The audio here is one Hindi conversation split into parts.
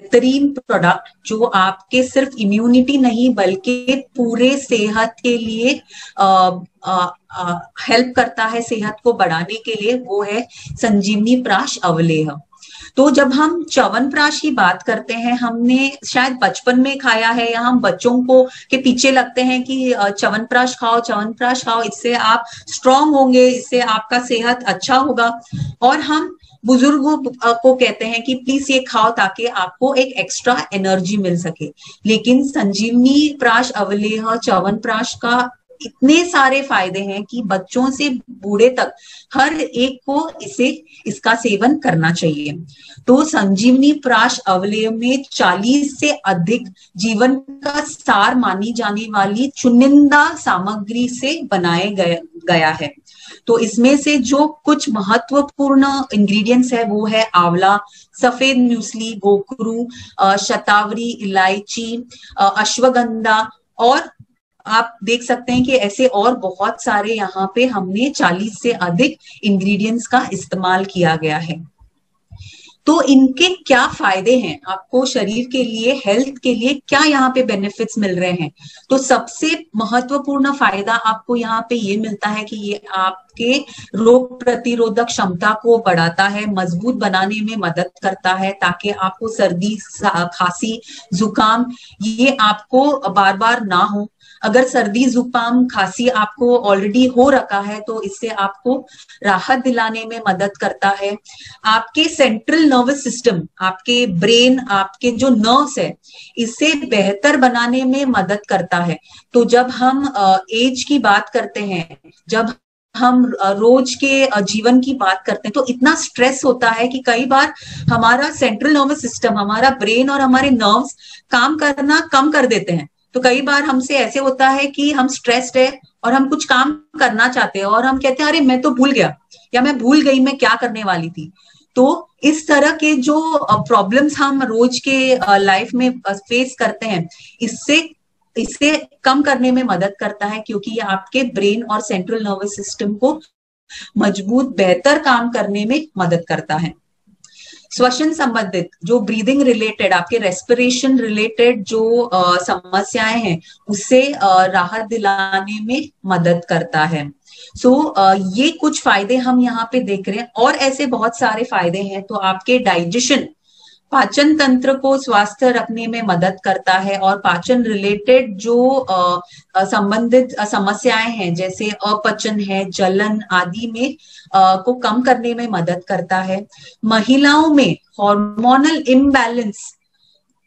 बेहतरीन प्रोडक्ट जो आपके सिर्फ इम्यूनिटी नहीं बल्कि पूरे सेहत के लिए हेल्प करता है, सेहत को बढ़ाने के लिए, वो है संजीवनी प्राश अवलेह। तो जब हम च्यवनप्राश की बात करते हैं, हमने शायद बचपन में खाया है या हम बच्चों को के पीछे लगते हैं कि च्यवनप्राश खाओ, च्यवनप्राश खाओ, इससे आप स्ट्रांग होंगे, इससे आपका सेहत अच्छा होगा। और हम बुजुर्गों को कहते हैं कि प्लीज ये खाओ ताकि आपको एक एक्स्ट्रा एनर्जी मिल सके। लेकिन संजीवनी प्राश अवलेह च्यवनप्राश का इतने सारे फायदे हैं कि बच्चों से बूढ़े तक हर एक को इसका सेवन करना चाहिए। तो संजीवनी प्राश अवलेह में 40 से अधिक जीवन का सार मानी जाने वाली चुनिंदा सामग्री से बनाए गया है। तो इसमें से जो कुछ महत्वपूर्ण इंग्रेडिएंट्स है वो है आंवला, सफेद म्यूसली, गोखरू, शतावरी, इलायची, अश्वगंधा, और आप देख सकते हैं कि ऐसे और बहुत सारे यहाँ पे हमने 40 से अधिक इंग्रेडिएंट्स का इस्तेमाल किया गया है। तो इनके क्या फायदे हैं आपको शरीर के लिए, हेल्थ के लिए, क्या यहाँ पे बेनिफिट्स मिल रहे हैं? तो सबसे महत्वपूर्ण फायदा आपको यहाँ पे ये मिलता है कि ये आपके रोग प्रतिरोधक क्षमता को बढ़ाता है, मजबूत बनाने में मदद करता है, ताकि आपको सर्दी, खांसी, जुकाम ये आपको बार बार ना हो। अगर सर्दी, जुकाम, खांसी आपको ऑलरेडी हो रखा है तो इससे आपको राहत दिलाने में मदद करता है। आपके सेंट्रल नर्वस सिस्टम, आपके ब्रेन, आपके जो नर्व्स है, इसे बेहतर बनाने में मदद करता है। तो जब हम एज की बात करते हैं, जब हम रोज के जीवन की बात करते हैं, तो इतना स्ट्रेस होता है कि कई बार हमारा सेंट्रल नर्वस सिस्टम, हमारा ब्रेन और हमारे नर्व्स काम करना कम कर देते हैं। तो कई बार हमसे ऐसे होता है कि हम स्ट्रेस्ड है और हम कुछ काम करना चाहते हैं और हम कहते हैं अरे मैं तो भूल गया, या मैं भूल गई मैं क्या करने वाली थी। तो इस तरह के जो प्रॉब्लम्स हम रोज के लाइफ में फेस करते हैं, इससे कम करने में मदद करता है, क्योंकि ये आपके ब्रेन और सेंट्रल नर्वस सिस्टम को मजबूत, बेहतर काम करने में मदद करता है। श्वसन संबंधित जो ब्रीदिंग रिलेटेड, आपके रेस्पिरेशन रिलेटेड जो समस्याएं हैं, उससे राहत दिलाने में मदद करता है। ये कुछ फायदे हम यहाँ पे देख रहे हैं, और ऐसे बहुत सारे फायदे हैं। तो आपके डाइजेशन, पाचन तंत्र को स्वस्थ रखने में मदद करता है, और पाचन रिलेटेड जो संबंधित समस्याएं हैं जैसे अपचन है, जलन आदि में को कम करने में मदद करता है। महिलाओं में हार्मोनल इम्बैलेंस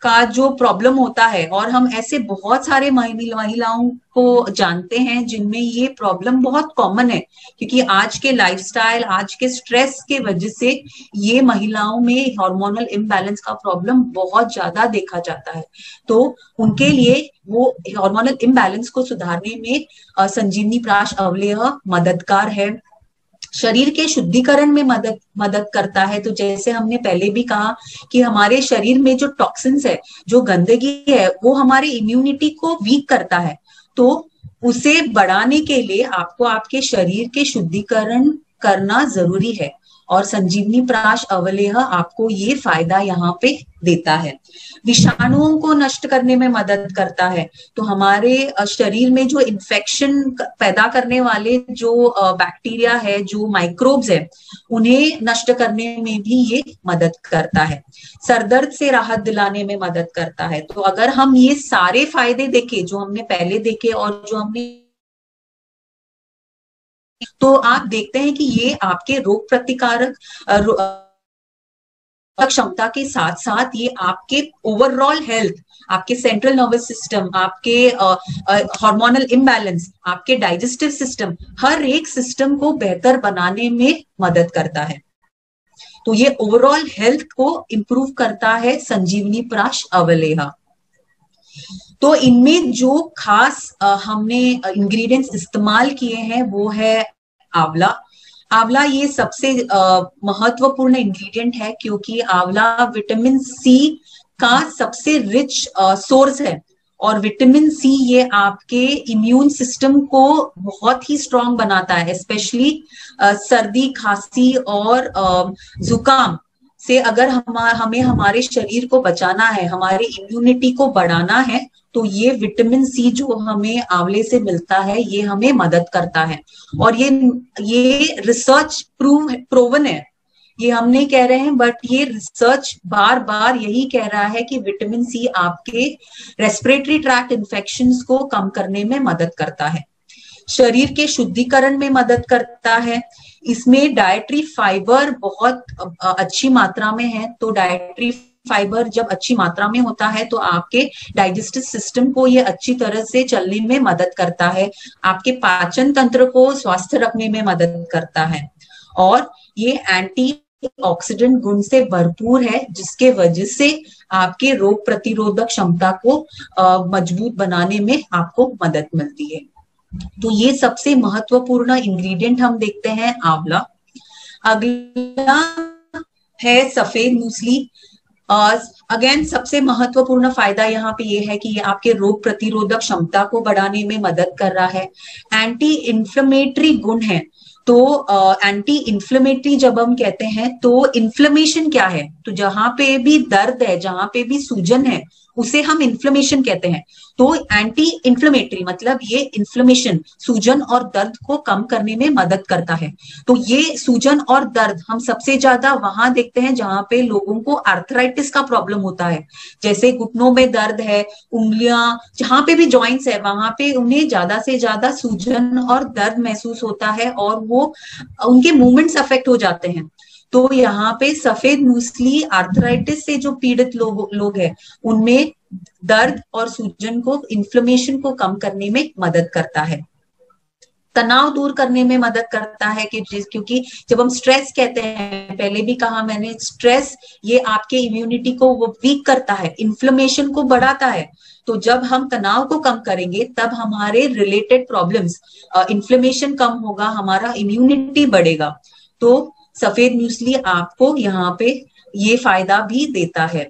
का जो प्रॉब्लम होता है, और हम ऐसे बहुत सारे महिलाओं को जानते हैं जिनमें ये प्रॉब्लम बहुत कॉमन है, क्योंकि आज के लाइफस्टाइल, आज के स्ट्रेस के वजह से ये महिलाओं में हार्मोनल इम्बैलेंस का प्रॉब्लम बहुत ज्यादा देखा जाता है। तो उनके लिए वो हार्मोनल इम्बैलेंस को सुधारने में संजीवनी प्राश अवलेह मददगार है। शरीर के शुद्धिकरण में मदद करता है। तो जैसे हमने पहले भी कहा कि हमारे शरीर में जो टॉक्सिन्स है, जो गंदगी है, वो हमारे इम्यूनिटी को वीक करता है। तो उसे बढ़ाने के लिए आपको आपके शरीर के शुद्धिकरण करना जरूरी है, और संजीवनी प्राश अवलेह आपको ये फायदा यहाँ पे देता है। विषाणुओं को नष्ट करने में मदद करता है। तो हमारे शरीर में जो इन्फेक्शन पैदा करने वाले जो बैक्टीरिया है, जो माइक्रोब्स है, उन्हें नष्ट करने में भी ये मदद करता है। सरदर्द से राहत दिलाने में मदद करता है। तो अगर हम ये सारे फायदे देखें जो हमने पहले देखे और जो हमने, तो आप देखते हैं कि ये आपके रोग प्रतिकारक क्षमता के साथ साथ ये आपके ओवरऑल हेल्थ, आपके सेंट्रल नर्वस सिस्टम, आपके हार्मोनल इम्बैलेंस, आपके डाइजेस्टिव सिस्टम, हर एक सिस्टम को बेहतर बनाने में मदद करता है। तो ये ओवरऑल हेल्थ को इंप्रूव करता है संजीवनी प्राश अवलेह। तो इनमें जो खास हमने इंग्रेडिएंट्स इस्तेमाल किए हैं वो है आंवला। आंवला ये सबसे महत्वपूर्ण इंग्रेडिएंट है, क्योंकि आंवला विटामिन सी का सबसे रिच सोर्स है, और विटामिन सी ये आपके इम्यून सिस्टम को बहुत ही स्ट्रांग बनाता है, स्पेशली सर्दी, खांसी और जुकाम से अगर हमें हमारे शरीर को बचाना है, हमारे इम्यूनिटी को बढ़ाना है, तो ये विटामिन सी जो हमें आंवले से मिलता है ये हमें मदद करता है। और ये रिसर्च प्रूवन है, ये हम नहीं कह रहे हैं, बट ये रिसर्च बार बार यही कह रहा है कि विटामिन सी आपके रेस्पिरेटरी ट्रैक्ट इन्फेक्शंस को कम करने में मदद करता है, शरीर के शुद्धिकरण में मदद करता है। इसमें डाइटरी फाइबर बहुत अच्छी मात्रा में है, तो डाइटरी फाइबर जब अच्छी मात्रा में होता है तो आपके डाइजेस्टिव सिस्टम को ये अच्छी तरह से चलने में मदद करता है, आपके पाचन तंत्र को स्वस्थ रखने में मदद करता है, और ये एंटी ऑक्सीडेंट गुण से भरपूर है, जिसके वजह से आपके रोग प्रतिरोधक क्षमता को मजबूत बनाने में आपको मदद मिलती है। तो ये सबसे महत्वपूर्ण इंग्रेडिएंट हम देखते हैं आंवला। अगला है सफेद मूसली। अगेन सबसे महत्वपूर्ण फायदा यहाँ पे ये है कि ये आपके रोग प्रतिरोधक क्षमता को बढ़ाने में मदद कर रहा है, एंटी इन्फ्लेमेटरी गुण है। तो एंटी इन्फ्लेमेटरी जब हम कहते हैं तो इन्फ्लेमेशन क्या है, तो जहां पे भी दर्द है, जहां पे भी सूजन है, उसे हम इन्फ्लेमेशन कहते हैं। तो एंटी इन्फ्लेमेटरी मतलब ये इन्फ्लेमेशन, सूजन और दर्द को कम करने में मदद करता है। तो ये सूजन और दर्द हम सबसे ज्यादा वहां देखते हैं जहां पे लोगों को आर्थराइटिस का प्रॉब्लम होता है, जैसे घुटनों में दर्द है, उंगलियां, जहां पे भी जॉइंट्स है वहां पे उन्हें ज्यादा से ज्यादा सूजन और दर्द महसूस होता है, और वो उनके मूवमेंट्स अफेक्ट हो जाते हैं। तो यहाँ पे सफेद मूसली आर्थराइटिस से जो पीड़ित लोग हैं उनमें दर्द और सूजन को, इन्फ्लेमेशन को कम करने में मदद करता है, तनाव दूर करने में मदद करता है, क्योंकि जब हम स्ट्रेस कहते हैं, पहले भी कहा मैंने, स्ट्रेस ये आपके इम्यूनिटी को वो वीक करता है, इन्फ्लेमेशन को बढ़ाता है। तो जब हम तनाव को कम करेंगे तब हमारे रिलेटेड प्रॉब्लम्स, इन्फ्लेमेशन कम होगा, हमारा इम्यूनिटी बढ़ेगा। तो सफेद मूसली आपको यहाँ पे ये फायदा भी देता है,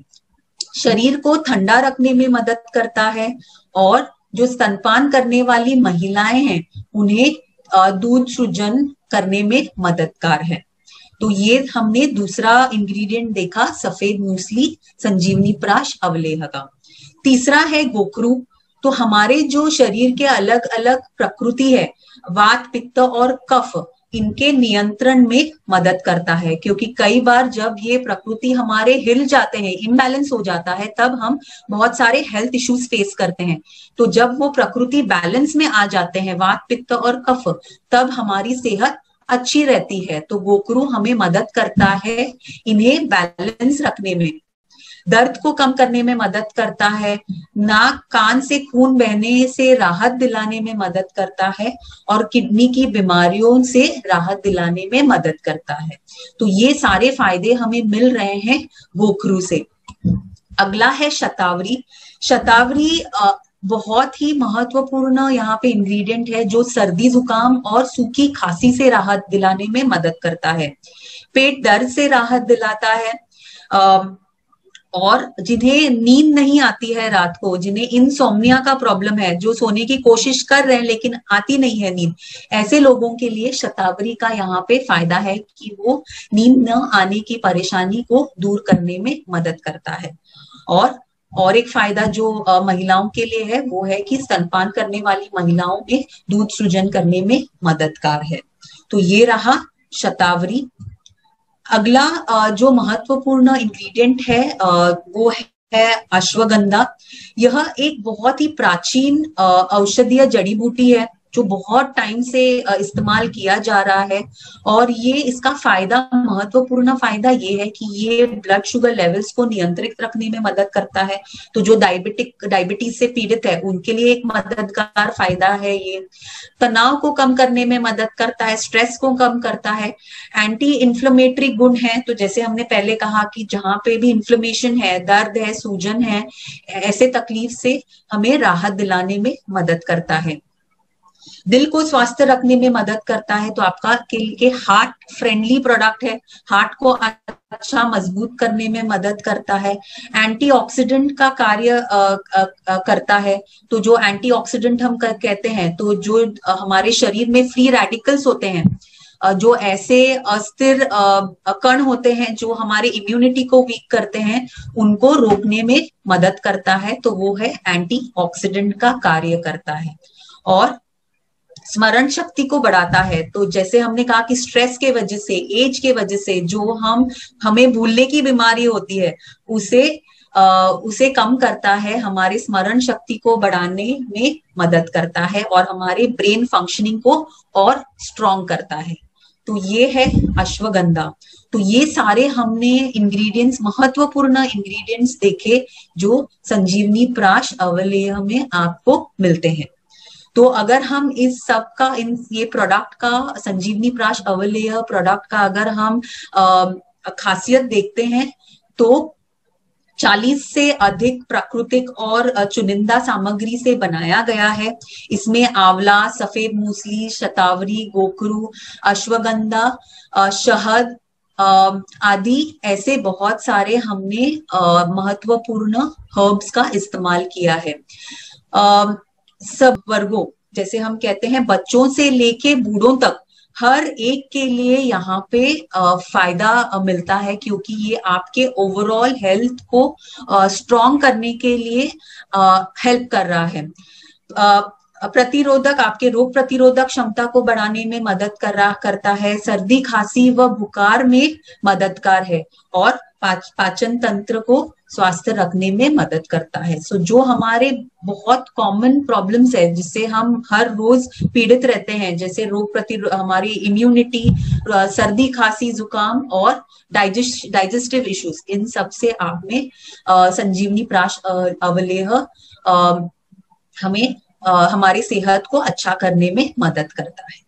शरीर को ठंडा रखने में मदद करता है, और जो स्तनपान करने वाली महिलाएं हैं उन्हें दूध सृजन करने में मददगार है। तो ये हमने दूसरा इंग्रेडिएंट देखा सफेद मूसली संजीवनी प्राश अवलेह का। तीसरा है गोखरू। तो हमारे जो शरीर के अलग अलग प्रकृति है, वात, पित्त और कफ, इनके नियंत्रण में मदद करता है, क्योंकि कई बार जब ये प्रकृति हमारे हिल जाते हैं, इम्बैलेंस हो जाता है, तब हम बहुत सारे हेल्थ इश्यूज फेस करते हैं। तो जब वो प्रकृति बैलेंस में आ जाते हैं, वात, पित्त और कफ, तब हमारी सेहत अच्छी रहती है। तो गोखरू हमें मदद करता है इन्हें बैलेंस रखने में, दर्द को कम करने में मदद करता है, नाक कान से खून बहने से राहत दिलाने में मदद करता है, और किडनी की बीमारियों से राहत दिलाने में मदद करता है। तो ये सारे फायदे हमें मिल रहे हैं गोखरू से। अगला है शतावरी। शतावरी बहुत ही महत्वपूर्ण यहाँ पे इंग्रेडिएंट है, जो सर्दी जुकाम और सूखी खांसी से राहत दिलाने में मदद करता है, पेट दर्द से राहत दिलाता है, और जिन्हें नींद नहीं आती है रात को, जिन्हें इंसोम्निया का प्रॉब्लम है, जो सोने की कोशिश कर रहे हैं लेकिन आती नहीं है नींद, ऐसे लोगों के लिए शतावरी का यहाँ पे फायदा है कि वो नींद न आने की परेशानी को दूर करने में मदद करता है। और एक फायदा जो महिलाओं के लिए है वो है कि स्तनपान करने वाली महिलाओं में दूध सृजन करने में मददगार है। तो ये रहा शतावरी। अगला जो महत्वपूर्ण इंग्रेडिएंट है वो है अश्वगंधा। यह एक बहुत ही प्राचीन औषधीय जड़ी बूटी है जो बहुत टाइम से इस्तेमाल किया जा रहा है, और ये इसका फायदा, महत्वपूर्ण फायदा ये है कि ये ब्लड शुगर लेवल्स को नियंत्रित रखने में मदद करता है। तो जो डायबिटीज से पीड़ित है उनके लिए एक मददगार फायदा है ये। तनाव को कम करने में मदद करता है, स्ट्रेस को कम करता है, एंटी इन्फ्लेमेटरी गुण है। तो जैसे हमने पहले कहा कि जहां पे भी इन्फ्लेमेशन है, दर्द है, सूजन है, ऐसे तकलीफ से हमें राहत दिलाने में मदद करता है। दिल को स्वस्थ रखने में मदद करता है। तो आपका के हार्ट फ्रेंडली प्रोडक्ट है, हार्ट को अच्छा मजबूत करने में मदद करता है, एंटीऑक्सीडेंट का कार्य करता है। तो जो एंटीऑक्सीडेंट हम कहते हैं, तो जो हमारे शरीर में फ्री रेडिकल्स होते हैं, जो ऐसे अस्थिर कण होते हैं जो हमारे इम्यूनिटी को वीक करते हैं, उनको रोकने में मदद करता है। तो वो है एंटीऑक्सीडेंट का कार्य करता है। और स्मरण शक्ति को बढ़ाता है। तो जैसे हमने कहा कि स्ट्रेस के वजह से, एज के वजह से जो हमें भूलने की बीमारी होती है, उसे कम करता है, हमारे स्मरण शक्ति को बढ़ाने में मदद करता है और हमारे ब्रेन फंक्शनिंग को और स्ट्रॉन्ग करता है। तो ये है अश्वगंधा। तो ये सारे हमने इंग्रेडिएंट्स, महत्वपूर्ण इंग्रेडिएंट्स देखे जो संजीवनी प्राश अवलेह में आपको मिलते हैं। तो अगर हम इस सब का, ये प्रोडक्ट का, संजीवनी प्राश अवलेह प्रोडक्ट का अगर हम खासियत देखते हैं तो 40 से अधिक प्राकृतिक और चुनिंदा सामग्री से बनाया गया है। इसमें आंवला, सफेद मूसली, शतावरी, गोकरू, अश्वगंधा, शहद आदि ऐसे बहुत सारे हमने महत्वपूर्ण हर्ब्स का इस्तेमाल किया है। सब वर्गों, जैसे हम कहते हैं बच्चों से लेके बूढ़ों तक, हर एक के लिए यहाँ पे फायदा मिलता है, क्योंकि ये आपके ओवरऑल हेल्थ को स्ट्रॉन्ग करने के लिए हेल्प कर रहा है। प्रतिरोधक, आपके रोग प्रतिरोधक क्षमता को बढ़ाने में मदद करता है। सर्दी, खांसी व बुखार में मददगार है और पाचन तंत्र को स्वस्थ रखने में मदद करता है। सो जो हमारे बहुत कॉमन प्रॉब्लम्स है जिससे हम हर रोज पीड़ित रहते हैं, जैसे हमारी इम्यूनिटी, सर्दी, खांसी, जुकाम और डाइजेस्टिव इश्यूज, इन सब से आप में संजीवनी प्राश अवलेह हमें हमारी सेहत को अच्छा करने में मदद करता है।